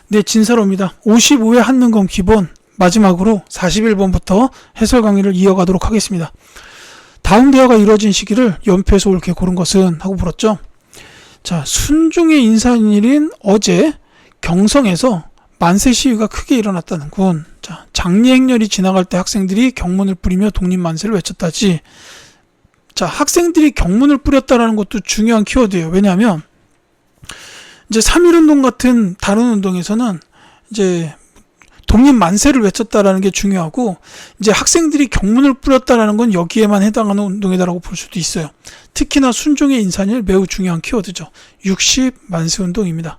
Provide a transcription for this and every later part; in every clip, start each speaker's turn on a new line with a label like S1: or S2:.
S1: 네, 진사로입니다. 55회 한능검 기본 마지막으로 41번부터 해설 강의를 이어가도록 하겠습니다. 다음 대화가 이루어진 시기를 연표에서 옳게 고른 것은 하고 물었죠. 자, 순중의 인산일인 어제 경성에서 만세 시위가 크게 일어났다는군. 자, 장례행렬이 지나갈 때 학생들이 경문을 뿌리며 독립만세를 외쳤다지. 자, 학생들이 경문을 뿌렸다라는 것도 중요한 키워드예요. 왜냐하면 이제 3.1운동 같은 다른 운동에서는 이제 독립만세를 외쳤다라는 게 중요하고, 이제 학생들이 경문을 뿌렸다라는 건 여기에만 해당하는 운동이다라고 볼 수도 있어요. 특히나 순종의 인산일 매우 중요한 키워드죠. 60만세운동입니다.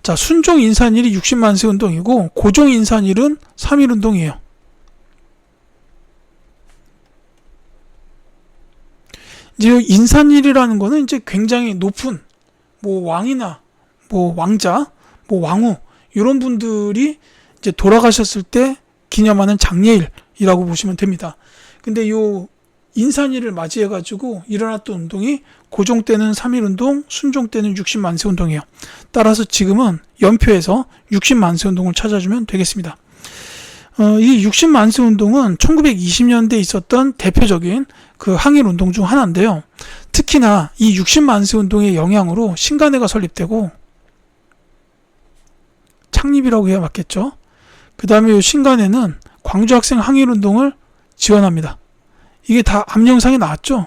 S1: 자, 순종 인산일이 60만세운동이고 고종 인산일은 3.1운동이에요. 이제 인산일이라는 거는 이제 굉장히 높은 뭐 왕이나 뭐 왕자, 뭐 왕후 이런 분들이 이제 돌아가셨을 때 기념하는 장례일이라고 보시면 됩니다. 근데 요 인산일을 맞이해 가지고 일어났던 운동이 고종 때는 3.1운동, 순종 때는 60만세 운동이에요. 따라서 지금은 연표에서 60만세 운동을 찾아주면 되겠습니다. 이 60만세 운동은 1920년대에 있었던 대표적인 그 항일 운동 중 하나인데요. 특히나 이 60만세 운동의 영향으로 신간회가 설립되고, 창립이라고 해야 맞겠죠. 그 다음에 이 신간회는 광주학생 항일 운동을 지원합니다. 이게 다 앞 영상에 나왔죠.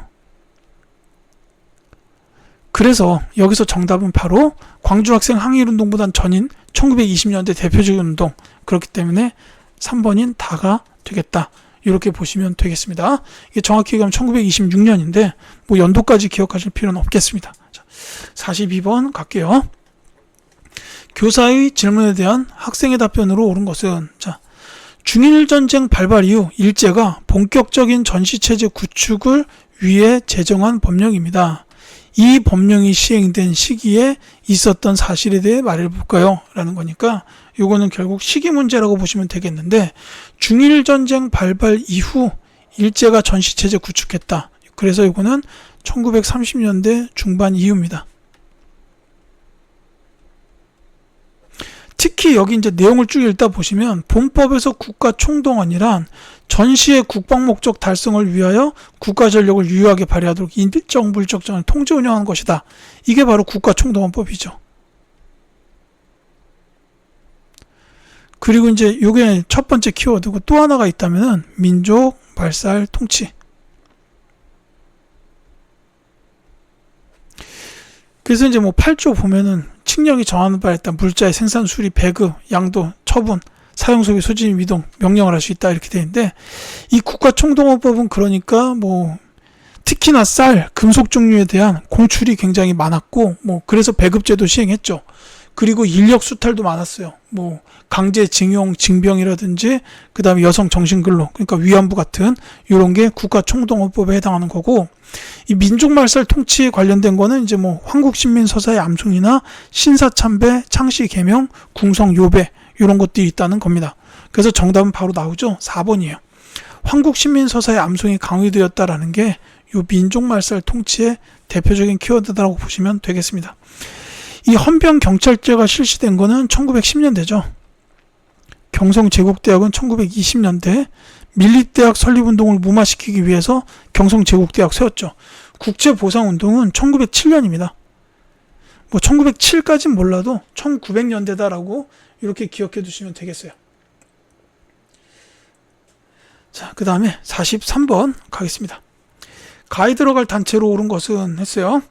S1: 그래서 여기서 정답은 바로 광주학생 항일 운동보단 전인 1920년대 대표적인 운동, 그렇기 때문에 3번인 다가 되겠다. 이렇게 보시면 되겠습니다. 이게 정확히 얘기하면 1926년인데 뭐 연도까지 기억하실 필요는 없겠습니다. 자, 42번 갈게요. 교사의 질문에 대한 학생의 답변으로 옳은 것은, 자, 중일전쟁 발발 이후 일제가 본격적인 전시체제 구축을 위해 제정한 법령입니다. 이 법령이 시행된 시기에 있었던 사실에 대해 말해볼까요? 라는 거니까 요거는 결국 시기 문제라고 보시면 되겠는데, 중일전쟁 발발 이후 일제가 전시체제 구축했다. 그래서 요거는 1930년대 중반 이후입니다. 특히 여기 이제 내용을 쭉 읽다 보시면 본법에서 국가 총동원이란 전시의 국방 목적 달성을 위하여 국가 전력을 유효하게 발휘하도록 인적 물적 장을 통제 운영하는 것이다. 이게 바로 국가 총동원법이죠. 그리고 이제 요게 첫 번째 키워드고, 또 하나가 있다면은 민족 발살 통치. 그래서 이제 뭐 8조 보면은 칙령이 정하는 바에 따른 물자의 생산, 수리, 배급, 양도, 처분, 사용, 소비, 소진, 위동, 명령을 할 수 있다. 이렇게 되어 있는데, 이 국가총동원법은 그러니까 뭐 특히나 쌀, 금속 종류에 대한 공출이 굉장히 많았고, 뭐 그래서 배급제도 시행했죠. 그리고 인력 수탈도 많았어요. 뭐 강제 징용, 징병이라든지 그 다음에 여성 정신근로, 그러니까 위안부 같은 이런 게 국가총동원법에 해당하는 거고, 이 민족말살 통치에 관련된 거는 이제 뭐 황국신민서사의 암송이나 신사참배, 창씨개명, 궁성요배 이런 것들이 있다는 겁니다. 그래서 정답은 바로 나오죠. 4번이에요. 황국신민서사의 암송이 강요되었다라는 게 이 민족말살 통치의 대표적인 키워드라고 보시면 되겠습니다. 이 헌병경찰제가 실시된 거는 1910년대죠. 경성제국대학은 1920년대 밀립대학 설립운동을 무마시키기 위해서 경성제국대학 세웠죠. 국제보상운동은 1907년입니다. 뭐 1907까지는 몰라도 1900년대다라고 이렇게 기억해 두시면 되겠어요. 자, 그 다음에 43번 가겠습니다. 가에 들어갈 단체로 옳은 것은 했어요.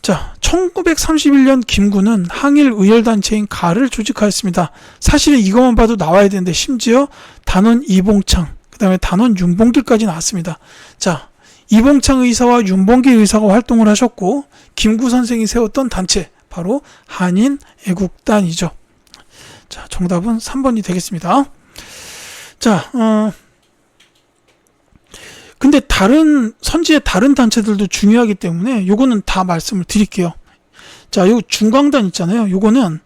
S1: 자, 1931년 김구는 항일 의열단체인 가를 조직하였습니다. 사실은 이것만 봐도 나와야 되는데 심지어 단원 이봉창, 그 다음에 단원 윤봉길까지 나왔습니다. 자, 이봉창 의사와 윤봉길 의사가 활동을 하셨고, 김구 선생이 세웠던 단체 바로 한인애국단이죠. 자, 정답은 3번이 되겠습니다. 자, 근데 다른 선지의 다른 단체들도 중요하기 때문에 요거는 다 말씀을 드릴게요. 자, 요 중광단 있잖아요. 요거는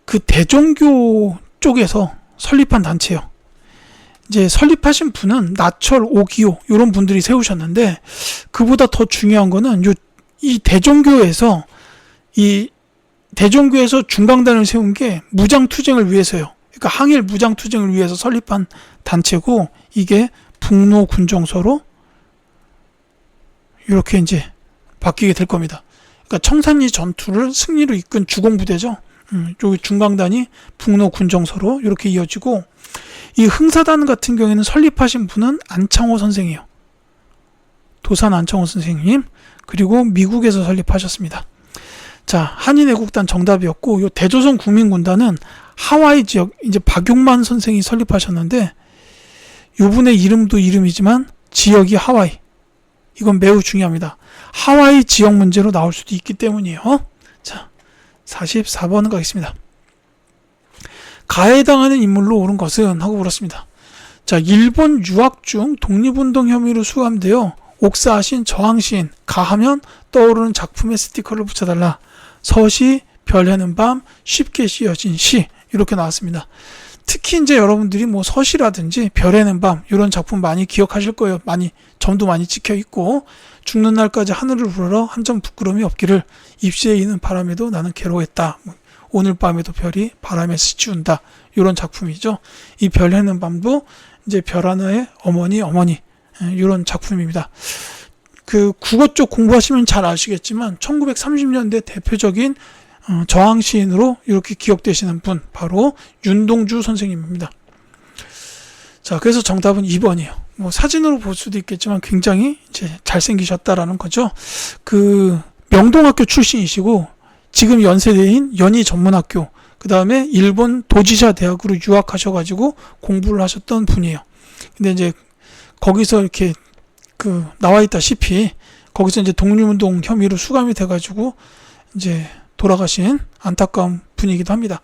S1: 그 대종교 쪽에서 설립한 단체예요. 이제 설립하신 분은 나철, 오기호 이런 분들이 세우셨는데, 그보다 더 중요한 거는 이 대종교에서 이 대종교에서 중강단을 세운 게 무장투쟁을 위해서요. 그러니까 항일 무장투쟁을 위해서 설립한 단체고, 이게 북로군정서로 이렇게 이제 바뀌게 될 겁니다. 그러니까 청산리 전투를 승리로 이끈 주공부대죠. 여기 중강단이 북로군정서로 이렇게 이어지고, 이 흥사단 같은 경우에는 설립하신 분은 안창호 선생이에요. 도산 안창호 선생님. 그리고 미국에서 설립하셨습니다. 자, 한인애국단 정답이었고, 요 대조선 국민군단은 하와이 지역, 이제 박용만 선생이 설립하셨는데, 요분의 이름도 이름이지만 지역이 하와이. 이건 매우 중요합니다. 하와이 지역 문제로 나올 수도 있기 때문이에요. 자, 44번 가겠습니다. 가해당하는 인물로 옳은 것은? 하고 물었습니다. 자, 일본 유학 중 독립운동 혐의로 수감되어 옥사하신 저항시인, 가하면 떠오르는 작품에 스티커를 붙여달라. 서시, 별해는 밤, 쉽게 씌어진 시. 이렇게 나왔습니다. 특히 이제 여러분들이 뭐 서시라든지 별해는 밤 이런 작품 많이 기억하실 거예요. 많이 점도 많이 찍혀 있고, 죽는 날까지 하늘을 우러러 한 점 부끄러움이 없기를, 입시에 있는 바람에도 나는 괴로웠다. 오늘 밤에도 별이 바람에 스치운다. 이런 작품이죠. 이 별해는 밤도 이제 별 하나의 어머니 이런 작품입니다. 그 국어 쪽 공부하시면 잘 아시겠지만 1930년대 대표적인 저항 시인으로 이렇게 기억되시는 분, 바로 윤동주 선생님입니다. 자, 그래서 정답은 2번이에요. 뭐 사진으로 볼 수도 있겠지만 굉장히 이제 잘생기셨다라는 거죠. 그 명동학교 출신이시고, 지금 연세대인 연희전문학교, 그 다음에 일본 도지사 대학으로 유학하셔가지고 공부를 하셨던 분이에요. 근데 이제 거기서 이렇게 그 나와 있다시피 거기서 이제 독립운동 혐의로 수감이 돼가지고 이제 돌아가신 안타까운 분이기도 합니다.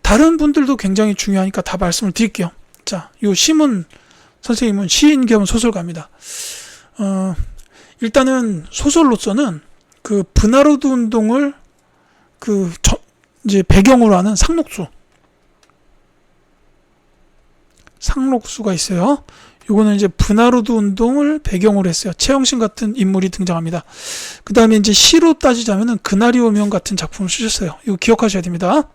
S1: 다른 분들도 굉장히 중요하니까 다 말씀을 드릴게요. 자, 요 심은 선생님은 시인 겸 소설가입니다. 일단은 소설로서는 그 브나로드 운동을 이제 배경으로 하는 상록수가 있어요. 요거는 이제 브나로드 운동을 배경으로 했어요. 최영신 같은 인물이 등장합니다. 그 다음에 이제 시로 따지자면은 그날이 오면 같은 작품을 쓰셨어요. 이거 기억하셔야 됩니다.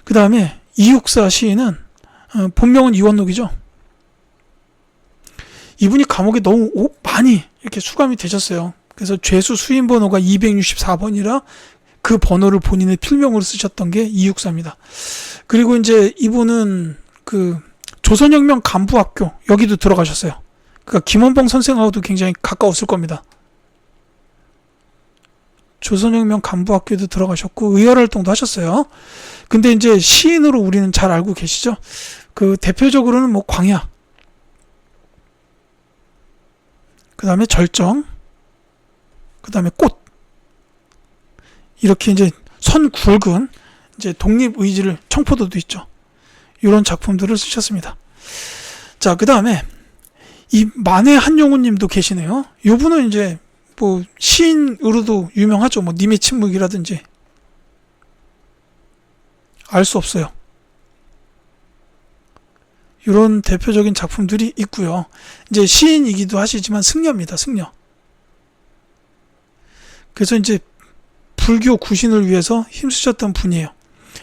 S1: 그 다음에 이육사 시인은 본명은 이원록이죠. 이분이 감옥에 너무 많이 이렇게 수감이 되셨어요. 그래서 죄수 수임 번호가 264번이라 그 번호를 본인의 필명으로 쓰셨던 게 이육사입니다. 그리고 이제 이분은 그 조선혁명 간부학교, 여기도 들어가셨어요. 그러니까 김원봉 선생하고도 굉장히 가까웠을 겁니다. 조선혁명 간부학교도 들어가셨고 의열활동도 하셨어요. 근데 이제 시인으로 우리는 잘 알고 계시죠? 그 대표적으로는 뭐 광야, 그 다음에 절정, 그 다음에 꽃, 이렇게 이제 선 굵은 이제 독립 의지를, 청포도도 있죠. 이런 작품들을 쓰셨습니다. 자, 그 다음에 이 만해 한용운 님도 계시네요. 이분은 이제 뭐 시인으로도 유명하죠. 뭐 님의 침묵이라든지. 알 수 없어요. 이런 대표적인 작품들이 있고요. 이제 시인이기도 하시지만 승려입니다. 승려. 그래서 이제 불교 구신을 위해서 힘쓰셨던 분이에요.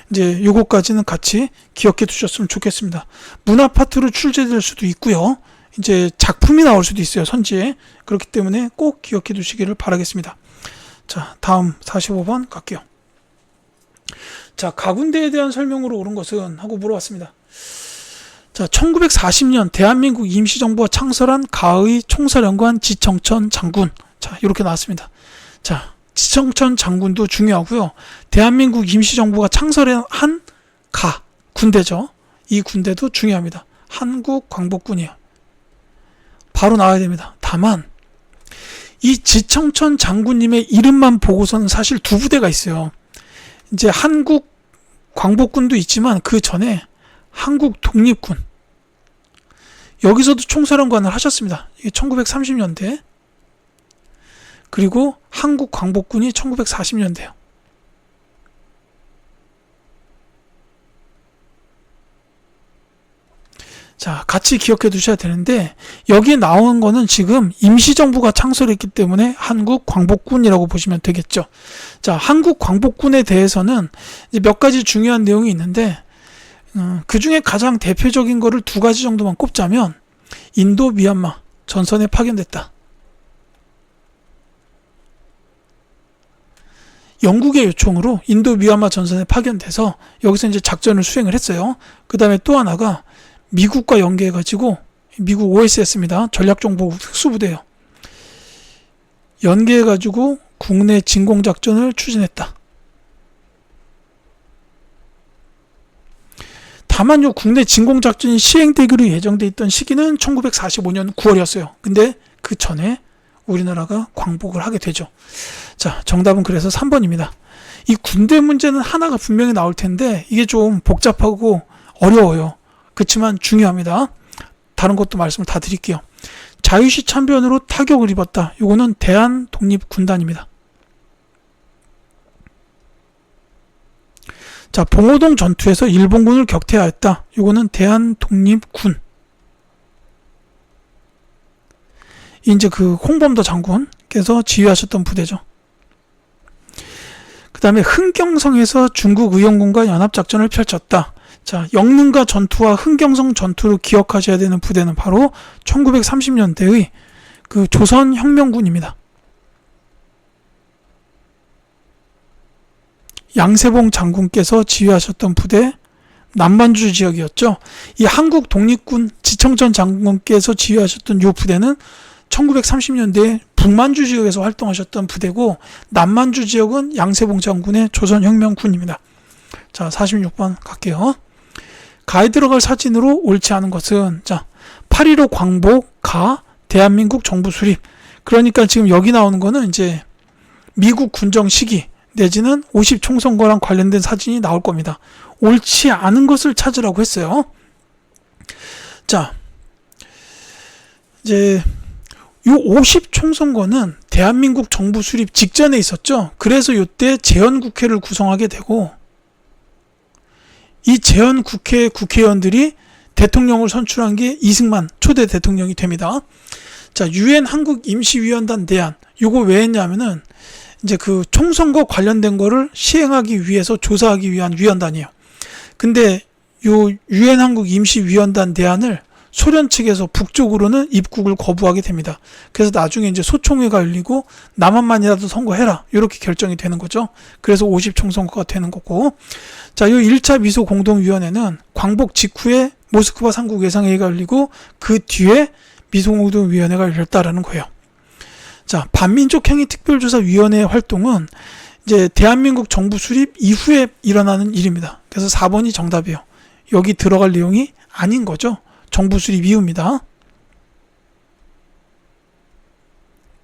S1: 이제 요거까지는 같이 기억해 두셨으면 좋겠습니다. 문화 파트로 출제될 수도 있고요. 이제 작품이 나올 수도 있어요. 선지에. 그렇기 때문에 꼭 기억해 두시기를 바라겠습니다. 자, 다음 45번 갈게요. 자, 가군대에 대한 설명으로 옳은 것은? 하고 물어봤습니다. 자, 1940년 대한민국 임시정부가 창설한 가의 총사령관 지청천 장군. 자, 이렇게 나왔습니다. 자, 지청천 장군도 중요하고요. 대한민국 임시정부가 창설한 군대죠. 이 군대도 중요합니다. 한국광복군이에요. 바로 나와야 됩니다. 다만 이 지청천 장군님의 이름만 보고서는 사실 두 부대가 있어요. 이제 한국광복군도 있지만 그 전에 한국독립군, 여기서도 총사령관을 하셨습니다. 이게 1930년대. 그리고 한국광복군이 1940년대요. 자, 같이 기억해 두셔야 되는데, 여기 나온 거는 지금 임시정부가 창설했기 때문에 한국광복군이라고 보시면 되겠죠. 자, 한국광복군에 대해서는 이제 몇 가지 중요한 내용이 있는데, 그 중에 가장 대표적인 거를 두 가지 정도만 꼽자면, 인도 미얀마 전선에 파견됐다. 영국의 요청으로 인도 미얀마 전선에 파견돼서 여기서 이제 작전을 수행을 했어요. 그 다음에 또 하나가 미국과 연계해가지고, 미국 OSS입니다. 전략정보 특수부대요. 연계해가지고 국내 진공작전을 추진했다. 다만 요 국내 진공작전이 시행되기로 예정돼 있던 시기는 1945년 9월이었어요. 근데 그 전에 우리나라가 광복을 하게 되죠. 자, 정답은 그래서 3번입니다. 이 군대 문제는 하나가 분명히 나올 텐데 이게 좀 복잡하고 어려워요. 그렇지만 중요합니다. 다른 것도 말씀을 다 드릴게요. 자유시 참변으로 타격을 입었다. 요거는 대한독립군단입니다. 자, 봉오동 전투에서 일본군을 격퇴하였다. 요거는 대한독립군. 이제 그 홍범도 장군께서 지휘하셨던 부대죠. 그 다음에 흥경성에서 중국 의용군과 연합작전을 펼쳤다. 자, 영릉가 전투와 흥경성 전투를 기억하셔야 되는 부대는 바로 1930년대의 그 조선혁명군입니다. 양세봉 장군께서 지휘하셨던 부대, 남만주 지역이었죠. 이 한국 독립군 지청전 장군께서 지휘하셨던 이 부대는 1930년대에 북만주 지역에서 활동하셨던 부대고, 남만주 지역은 양세봉 장군의 조선혁명군입니다. 자, 46번 갈게요. 가에 들어갈 사진으로 옳지 않은 것은, 자, 8.15 광복, 가, 대한민국 정부 수립. 그러니까 지금 여기 나오는 거는 이제 미국 군정 시기 내지는 50 총선거랑 관련된 사진이 나올 겁니다. 옳지 않은 것을 찾으라고 했어요. 자, 이제 요 50 총선거는 대한민국 정부 수립 직전에 있었죠. 그래서 이때 재헌국회를 구성하게 되고, 이 재헌국회 국회의원들이 대통령을 선출한 게 이승만 초대 대통령이 됩니다. 자, 유엔 한국 임시위원단 대안, 요거 왜 했냐면은 이제 그 총선거 관련된 거를 시행하기 위해서 조사하기 위한 위원단이에요. 근데 요 유엔 한국 임시위원단 대안을 소련 측에서 북쪽으로는 입국을 거부하게 됩니다. 그래서 나중에 이제 소총회가 열리고 남한만이라도 선거해라, 이렇게 결정이 되는 거죠. 그래서 50 총선거가 되는 거고, 자, 이 1차 미소 공동위원회는 광복 직후에 모스크바 삼국 예상회의가 열리고 그 뒤에 미소 공동위원회가 열렸다라는 거예요. 자, 반민족행위 특별조사위원회 활동은 이제 대한민국 정부 수립 이후에 일어나는 일입니다. 그래서 4번이 정답이에요. 여기 들어갈 내용이 아닌 거죠. 정부 수립 이후입니다.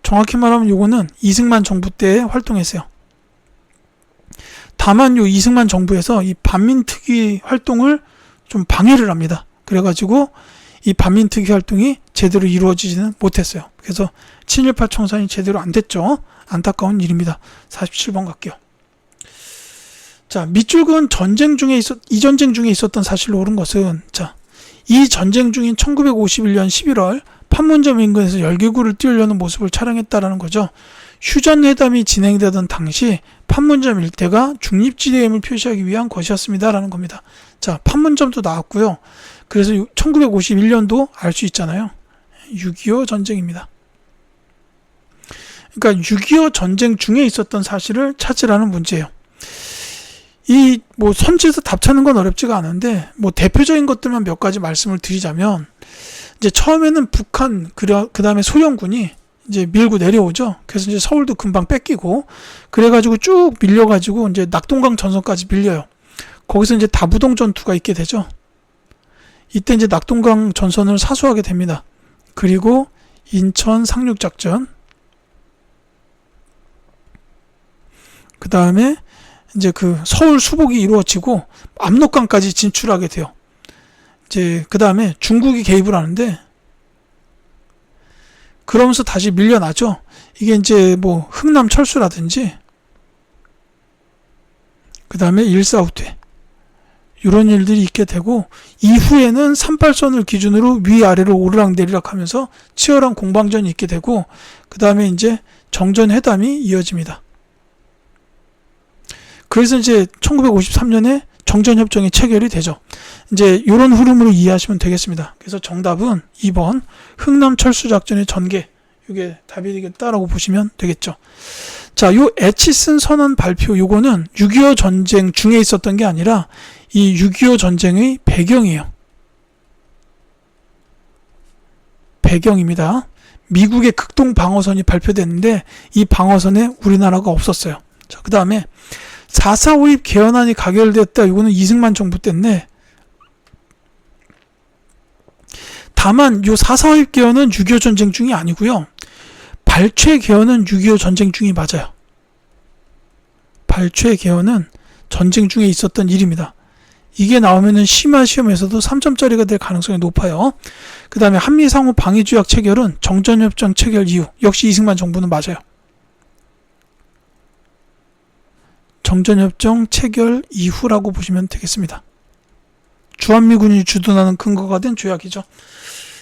S1: 정확히 말하면 요거는 이승만 정부 때 활동했어요. 다만 요 이승만 정부에서 이 반민특위 활동을 좀 방해를 합니다. 그래가지고 이 반민특위 활동이 제대로 이루어지지는 못했어요. 그래서 7.18 총선이 제대로 안 됐죠. 안타까운 일입니다. 47번 갈게요. 자, 밑줄은 전쟁 중에 이 전쟁 중에 있었던 사실로 옳은 것은, 자, 이 전쟁 중인 1951년 11월 판문점 인근에서 열기구를 띄우려는 모습을 촬영했다라는 거죠. 휴전회담이 진행되던 당시 판문점 일대가 중립지대임을 표시하기 위한 것이었습니다라는 겁니다. 자, 판문점도 나왔고요. 그래서 1951년도 알 수 있잖아요. 6.25 전쟁입니다. 그러니까 6.25 전쟁 중에 있었던 사실을 찾으라는 문제예요. 이 뭐 선지에서 답 찾는 건 어렵지가 않은데, 뭐 대표적인 것들만 몇 가지 말씀을 드리자면, 이제 처음에는 북한, 그 다음에 소련군이 이제 밀고 내려오죠. 그래서 이제 서울도 금방 뺏기고, 그래가지고 쭉 밀려가지고 이제 낙동강 전선까지 밀려요. 거기서 이제 다부동 전투가 있게 되죠. 이때 이제 낙동강 전선을 사수하게 됩니다. 그리고 인천 상륙작전, 그 다음에 이제 그 서울 수복이 이루어지고 압록강까지 진출하게 돼요. 이제 그 다음에 중국이 개입을 하는데, 그러면서 다시 밀려나죠. 이게 이제 뭐 흥남 철수라든지, 그 다음에 일사후퇴, 이런 일들이 있게 되고, 이후에는 38선을 기준으로 위아래로 오르락내리락 하면서 치열한 공방전이 있게 되고, 그 다음에 이제 정전회담이 이어집니다. 그래서 이제 1953년에 정전협정이 체결이 되죠. 이제 이런 흐름으로 이해하시면 되겠습니다. 그래서 정답은 2번 흥남철수작전의 전개, 이게 답이 되겠다라고 보시면 되겠죠. 자, 요 에치슨 선언 발표, 요거는 6.25 전쟁 중에 있었던 게 아니라 이 6.25 전쟁의 배경이에요. 배경입니다. 미국의 극동 방어선이 발표됐는데 이 방어선에 우리나라가 없었어요. 자, 그 다음에 4.4 오입 개헌안이 가결됐다. 이거는 이승만 정부 때인데, 다만 요 4.4 오입 개헌은 6.25 전쟁 중이 아니고요. 발췌 개헌은 6.25 전쟁 중이 맞아요. 발췌 개헌은 전쟁 중에 있었던 일입니다. 이게 나오면은 심야 시험에서도 3점짜리가 될 가능성이 높아요. 그 다음에 한미상호 방위조약 체결은 정전협정 체결 이후, 역시 이승만 정부는 맞아요. 정전협정 체결 이후라고 보시면 되겠습니다. 주한미군이 주둔하는 근거가 된 조약이죠.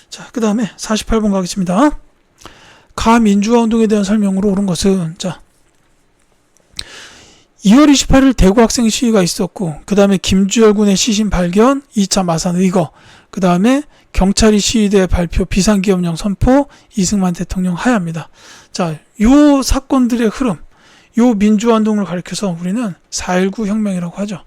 S1: 자, 그 다음에 48번 가겠습니다. 가민주화 운동에 대한 설명으로 옳은 것은, 자, 2월 28일 대구 학생 시위가 있었고, 그 다음에 김주열 군의 시신 발견, 2차 마산 의거, 그 다음에 경찰이 시위대 발표, 비상기업령 선포, 이승만 대통령 하야입니다. 자, 요 사건들의 흐름, 요 민주화 운동을 가리켜서 우리는 4.19 혁명이라고 하죠.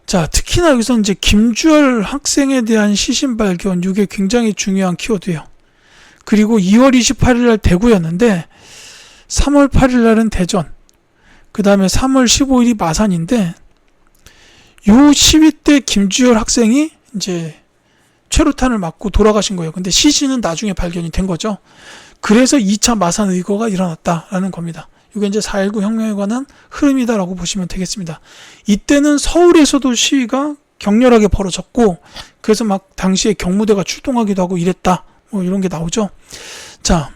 S1: 자, 특히나 여기서 이제 김주열 학생에 대한 시신 발견, 이게 굉장히 중요한 키워드예요. 그리고 2월 28일 날 대구였는데 3월 8일 날은 대전, 그 다음에 3월 15일이 마산인데, 요 시위 때 김주열 학생이 이제 최루탄을 맞고 돌아가신 거예요. 근데 시신은 나중에 발견이 된 거죠. 그래서 2차 마산 의거가 일어났다라는 겁니다. 이게 이제 4.19 혁명에 관한 흐름이다라고 보시면 되겠습니다. 이때는 서울에서도 시위가 격렬하게 벌어졌고, 그래서 막 당시에 경무대가 출동하기도 하고 이랬다, 뭐 이런 게 나오죠. 자,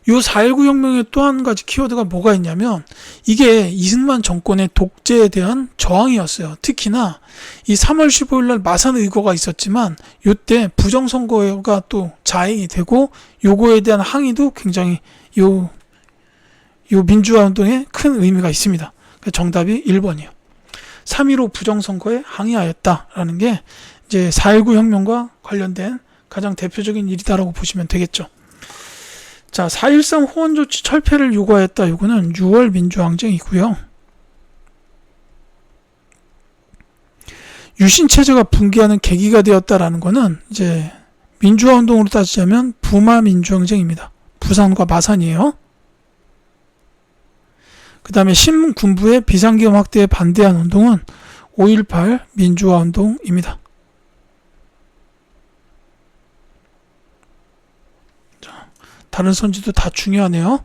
S1: 요 4.19 혁명의 또 한 가지 키워드가 뭐가 있냐면, 이게 이승만 정권의 독재에 대한 저항이었어요. 특히나 이 3월 15일 날 마산 의거가 있었지만, 요때 부정선거가 또 자행이 되고, 요거에 대한 항의도 굉장히 요 민주화 운동에 큰 의미가 있습니다. 정답이 1번이에요. 3.15 부정선거에 항의하였다라는 게 이제 4.19 혁명과 관련된 가장 대표적인 일이다라고 보시면 되겠죠. 자, 4.13 호원조치 철폐를 요구하였다. 이거는 6월 민주항쟁이고요. 유신체제가 붕괴하는 계기가 되었다라는 거는 이제 민주화 운동으로 따지자면 부마 민주항쟁입니다. 부산과 마산이에요. 그 다음에 신군부의 비상기업 확대에 반대한 운동은 5.18 민주화 운동입니다. 자, 다른 선지도 다 중요하네요.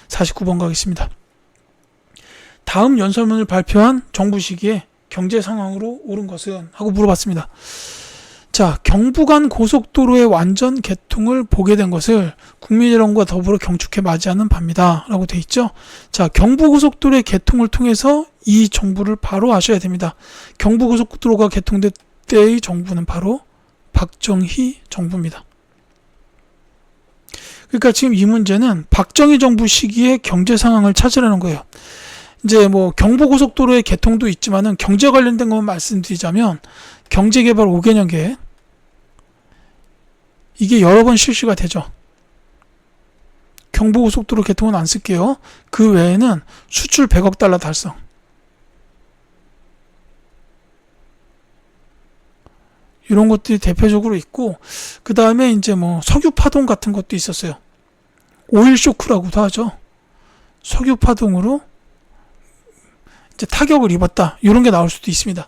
S1: 49번 가겠습니다. 다음 연설문을 발표한 정부 시기에 경제 상황으로 옳은 것은? 하고 물어봤습니다. 자, 경부간 고속도로의 완전 개통을 보게 된 것을 국민 여러분과 더불어 경축해 맞이하는 바입니다. 라고 돼 있죠. 자, 경부고속도로의 개통을 통해서 이 정부를 바로 아셔야 됩니다. 경부고속도로가 개통될 때의 정부는 바로 박정희 정부입니다. 그러니까 지금 이 문제는 박정희 정부 시기의 경제 상황을 찾으라는 거예요. 이제 뭐 경부고속도로의 개통도 있지만은 경제 관련된 것만 말씀드리자면, 경제개발 5개년 계획, 이게 여러 번 실시가 되죠. 경부고속도로 개통은 안 쓸게요. 그 외에는 수출 100억 달러 달성, 이런 것들이 대표적으로 있고, 그 다음에 이제 뭐 석유 파동 같은 것도 있었어요. 오일 쇼크라고도 하죠. 석유 파동으로 이제 타격을 입었다, 이런 게 나올 수도 있습니다.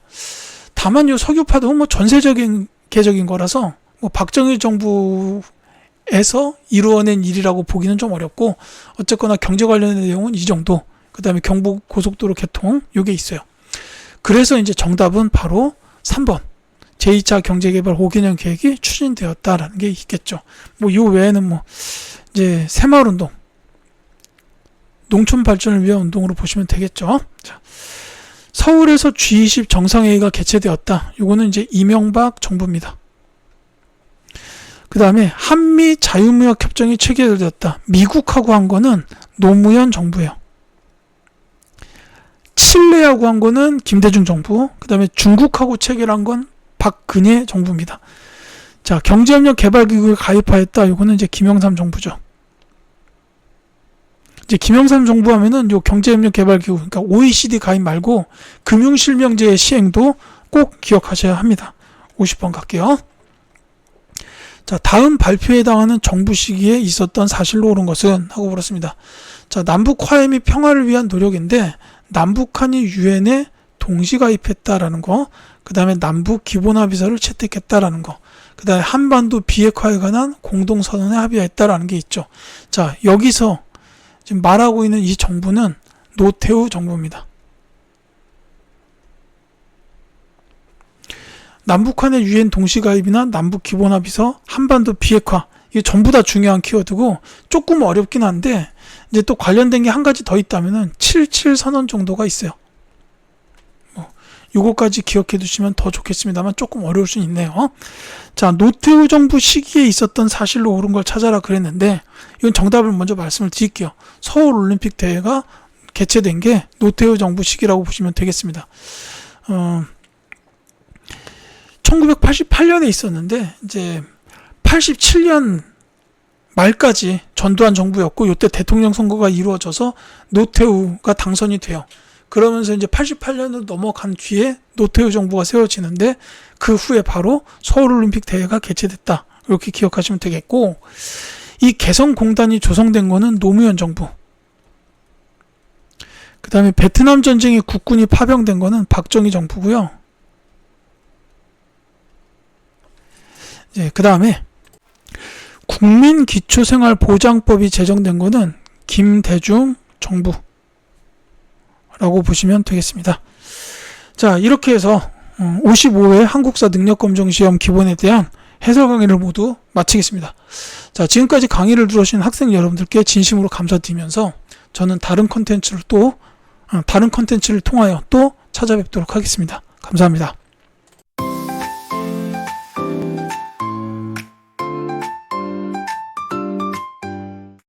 S1: 다만 이 석유 파동은 뭐 전세적인 개적인 거라서 뭐 박정희 정부에서 이루어낸 일이라고 보기는 좀 어렵고, 어쨌거나 경제 관련된 내용은 이 정도. 그 다음에 경부고속도로 개통, 요게 있어요. 그래서 이제 정답은 바로 3번 제2차 경제개발 5개년 계획이 추진되었다라는 게 있겠죠. 뭐 요 외에는 뭐 이제 새마을운동, 농촌 발전을 위한 운동으로 보시면 되겠죠. 자, 서울에서 G20 정상회의가 개최되었다. 요거는 이제 이명박 정부입니다. 그 다음에 한미 자유무역 협정이 체결되었다. 미국하고 한 거는 노무현 정부예요. 칠레하고 한 거는 김대중 정부, 그 다음에 중국하고 체결한 건 박근혜 정부입니다. 자, 경제협력 개발기구에 가입하였다. 요거는 이제 김영삼 정부죠. 이제 김영삼 정부 하면은 요 경제협력 개발기구, 그러니까 OECD 가입 말고 금융실명제의 시행도 꼭 기억하셔야 합니다. 50번 갈게요. 자, 다음 발표에 해당하는 정부 시기에 있었던 사실로 옳은 것은 하고 물었습니다. 자, 남북 화해 및 평화를 위한 노력인데 남북한이 유엔에 동시 가입했다라는 거, 그 다음에 남북 기본합의서를 채택했다라는 거, 그 다음에 한반도 비핵화에 관한 공동선언에 합의했다라는 게 있죠. 자, 여기서 지금 말하고 있는 이 정부는 노태우 정부입니다. 남북한의 유엔 동시가입이나 남북기본합의서, 한반도 비핵화, 이게 전부 다 중요한 키워드고 조금 어렵긴 한데 이제 또 관련된 게 한 가지 더 있다면은 77 선언 정도가 있어요. 요거까지 기억해 두시면 더 좋겠습니다만 조금 어려울 수 있네요. 자, 노태우 정부 시기에 있었던 사실로 옳은 걸 찾아라 그랬는데 이건 정답을 먼저 말씀을 드릴게요. 서울 올림픽 대회가 개최된 게 노태우 정부 시기라고 보시면 되겠습니다. 1988년에 있었는데 이제 87년 말까지 전두환 정부였고 이때 대통령 선거가 이루어져서 노태우가 당선이 돼요. 그러면서 이제 88년으로 넘어간 뒤에 노태우 정부가 세워지는데 그 후에 바로 서울올림픽 대회가 개최됐다. 이렇게 기억하시면 되겠고, 이 개성공단이 조성된 거는 노무현 정부, 그 다음에 베트남 전쟁에 국군이 파병된 거는 박정희 정부고요. 그 다음에 국민기초생활보장법이 제정된 거는 김대중 정부 라고 보시면 되겠습니다. 자, 이렇게 해서 55회 한국사 능력검정시험 기본에 대한 해설 강의를 모두 마치겠습니다. 자, 지금까지 강의를 들어주신 학생 여러분들께 진심으로 감사드리면서 저는 다른 컨텐츠를 통하여 또 찾아뵙도록 하겠습니다. 감사합니다.